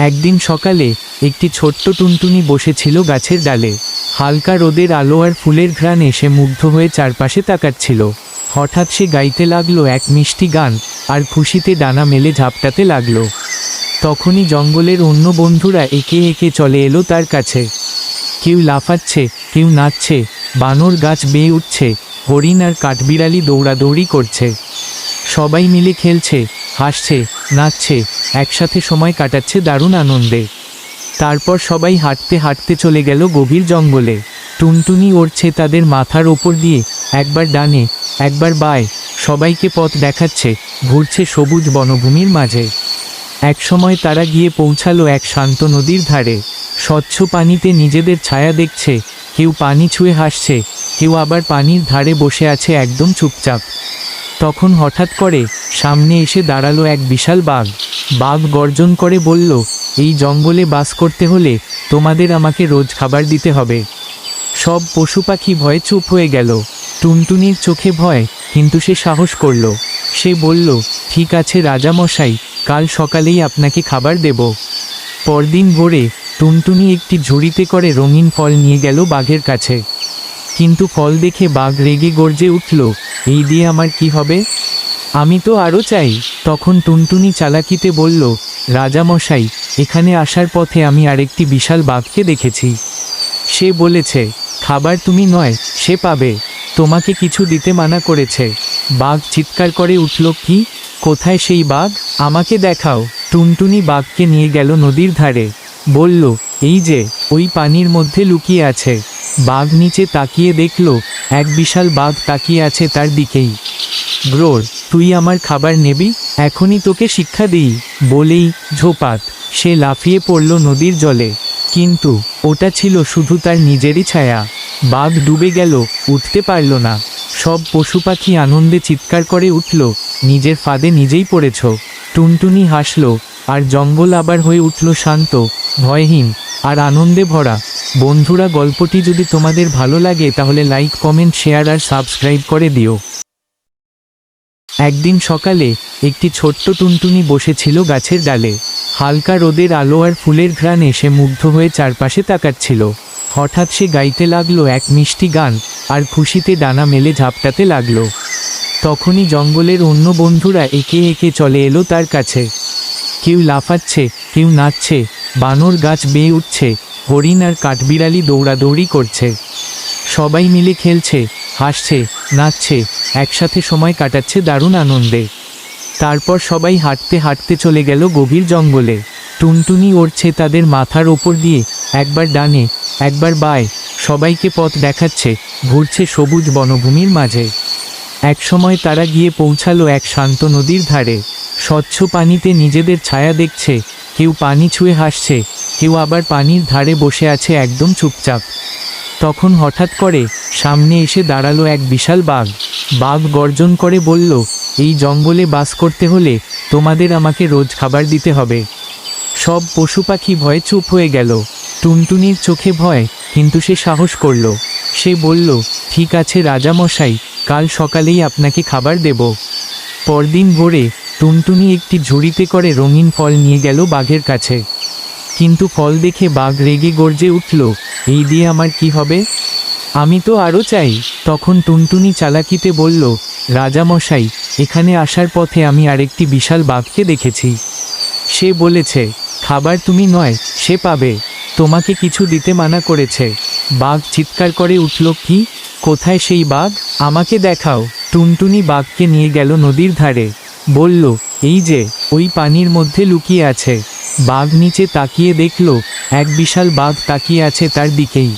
একদিন সকালে একটি ছোট্ট টুনটুনি বসেছিল গাছের ডালে। হালকা রোদের আলো আর ফুলের ঘ্রাণে সে মুগ্ধ হয়ে চারপাশে তাকাচ্ছিল। হঠাৎ সে গাইতে লাগলো এক মিষ্টি গান আর খুশিতে ডানা মেলে ঝাপটাতে লাগলো। তখনই জঙ্গলের অন্য বন্ধুরা একে একে চলে এলো তার কাছে। কেউ লাফাচ্ছে, কেউ নাচছে, বানর গাছ বেয়ে উঠছে, হরিণ আর কাঠবিড়ালি দৌড়াদৌড়ি করছে। সবাই মিলে খেলছে, হাসছে, নাচছে, একসাথে সময় কাটাচ্ছে দারুণ আনন্দে। তারপর সবাই হাঁটতে হাঁটতে চলে গেল গভীর জঙ্গলে। টুনটুনি উড়ছে তাদের মাথার ওপর দিয়ে, একবার ডানে একবার বাঁয়ে, সবাইকে পথ দেখাচ্ছে, ঘুরছে সবুজ বনভূমির মাঝে। একসময় তারা গিয়ে পৌঁছালো এক শান্ত নদীর ধারে। স্বচ্ছ পানিতে নিজেদের ছায়া দেখছে, কেউ পানি ছুঁয়ে হাসছে, কেউ আবার পানির ধারে বসে আছে একদম চুপচাপ। তখন হঠাৎ করে সামনে এসে দাঁড়ালো এক বিশাল বাঘ। বাঘ গর্জন করে বলল, এই জঙ্গলে বাস করতে হলে তোমাদের আমাকে রোজ খাবার দিতে হবে। সব পশু পাখি ভয়ে চুপ হয়ে গেল। টুনটুনির চোখে ভয়, কিন্তু সে সাহস করল। সে বলল, ঠিক আছে রাজামশাই, কাল সকালেই আপনাকে খাবার দেব। পরদিন ভোরে টুনটুনি একটি ঝুড়িতে করে রঙিন ফল নিয়ে গেল বাঘের কাছে। কিন্তু ফল দেখে বাঘ রেগে গর্জে উঠল, এই দিয়ে আমার কি হবে? আমি তো আরও চাই। তখন টুনটুনি চালাকিতে বলল, রাজামশাই, এখানে আসার পথে আমি আরেকটি বিশাল বাঘকে দেখেছি। সে বলেছে, খাবার তুমি নয়, সে পাবে। তোমাকে কিছু দিতে মানা করেছে। বাঘ চিৎকার করে উঠল, কি? কোথায় সেই বাঘ? আমাকে দেখাও। টুনটুনি বাঘকে নিয়ে গেল নদীর ধারে। বলল, এই যে, ওই পানির মধ্যে লুকিয়ে আছে। বাঘ নিচে তাকিয়ে দেখল এক বিশাল বাঘ তাকিয়ে আছে তার দিকেই। গ্রোর, তুই আমার খাবার নেবি? এখনই তোকে শিক্ষা দিই। বলেই ঝোপাত সে লাফিয়ে পড়ল নদীর জলে। কিন্তু ওটা ছিল শুধু তার নিজেরই ছায়া। বাঘ ডুবে গেল, উঠতে পারল না। সব পশু পাখি আনন্দে চিৎকার করে উঠল, নিজের ফাঁদে নিজেই পড়েছ। টুনটুনি হাসল, আর জঙ্গল আবার হয়ে উঠল শান্ত, ভয়হীন আর আনন্দে ভরা। বন্ধুরা, গল্পটি যদি তোমাদের ভালো লাগে তাহলে লাইক, কমেন্ট, শেয়ার আর সাবস্ক্রাইব করে দিও। একদিন সকালে একটি ছোট্ট টুনটুনি বসেছিল গাছের ডালে। হালকা রোদের আলো আর ফুলের ঘ্রাণে সে মুগ্ধ হয়ে চারপাশে তাকাচ্ছিল। হঠাৎ সে গাইতে লাগলো এক মিষ্টি গান আর খুশিতে ডানা মেলে ঝাপটাতে লাগলো। তখনই জঙ্গলের অন্য বন্ধুরা একে একে চলে এলো তার কাছে। কেউ লাফাচ্ছে, কেউ নাচছে, বানর গাছ বেয়ে উঠছে, হরিণ আর কাঠবিড়ালি দৌড়াদৌড়ি করছে। সবাই মিলে খেলছে, হাসছে, নাচছে, একসাথে সময় কাটাচ্ছে দারুণ আনন্দে। তারপর সবাই হাঁটতে হাঁটতে চলে গেল গভীর জঙ্গলে। টুনটুনি উড়ছে তাদের মাথার ওপর দিয়ে, একবার ডানে একবার বাঁয়ে, সবাইকে পথ দেখাচ্ছে, ঘুরছে সবুজ বনভূমির মাঝে। একসময় তারা গিয়ে পৌঁছালো এক শান্ত নদীর ধারে। স্বচ্ছ পানিতে নিজেদের ছায়া দেখছে, কেউ পানি ছুঁয়ে হাসছে, কেউ আবার পানির ধারে বসে আছে একদম চুপচাপ। তখন হঠাৎ করে সামনে এসে দাঁড়ালো এক বিশাল বাঘ। বাঘ গর্জন করে বলল, এই জঙ্গলে বাস করতে হলে তোমাদের আমাকে রোজ খাবার দিতে হবে। সব পশু পাখি ভয়ে চুপ হয়ে গেল। টুনটুনির চোখে ভয়, কিন্তু সে সাহস করল। সে বলল, ঠিক আছে রাজামশাই, কাল সকালেই আপনাকে খাবার দেব। পরদিন ভোরে টুনটুনি একটি ঝুড়িতে করে রঙিন ফল নিয়ে গেল বাঘের কাছে। কিন্তু ফল দেখে বাঘ রেগে গর্জে উঠল, এই দিয়ে আমার কি হবে? আমি তো আরও চাই। তখন টুনটুনি চালাকিতে বলল, রাজামশাই, এখানে আসার পথে আমি আরেকটি বিশাল বাঘকে দেখেছি। সে বলেছে, খাবার তুমি নয়, সে পাবে। তোমাকে কিছু দিতে মানা করেছে। বাঘ চিৎকার করে উঠল, কি? কোথায় সেই বাঘ? আমাকে দেখাও। টুনটুনি বাঘকে নিয়ে গেল নদীর ধারে। বলল, এই যে, ওই পানির মধ্যে লুকিয়ে আছে। বাঘ নিচে তাকিয়ে দেখল এক বিশাল বাঘ তাকিয়ে আছে তার দিকেই।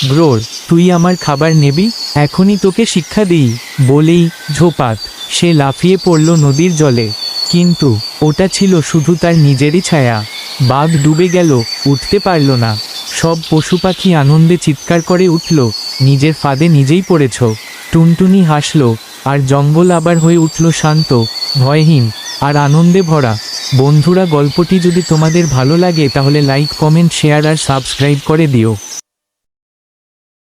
গ্রোর, তুই আমার খাবার নেবি? এখনই তোকে শিক্ষা দিই। বলেই ঝোপাত সে লাফিয়ে পড়ল নদীর জলে। কিন্তু ওটা ছিল শুধু তার নিজেরই ছায়া। বাঘ ডুবে গেল, উঠতে পারল না। সব পশু পাখি আনন্দে চিৎকার করে উঠল, নিজের ফাঁদে নিজেই পড়েছ। টুনটুনি হাসল, আর জঙ্গল আবার হয়ে উঠল শান্ত, ভয়হীন আর আনন্দে ভরা। বন্ধুরা, গল্পটি যদি তোমাদের ভালো লাগে তাহলে লাইক, কমেন্ট, শেয়ার আর সাবস্ক্রাইব করে দিও।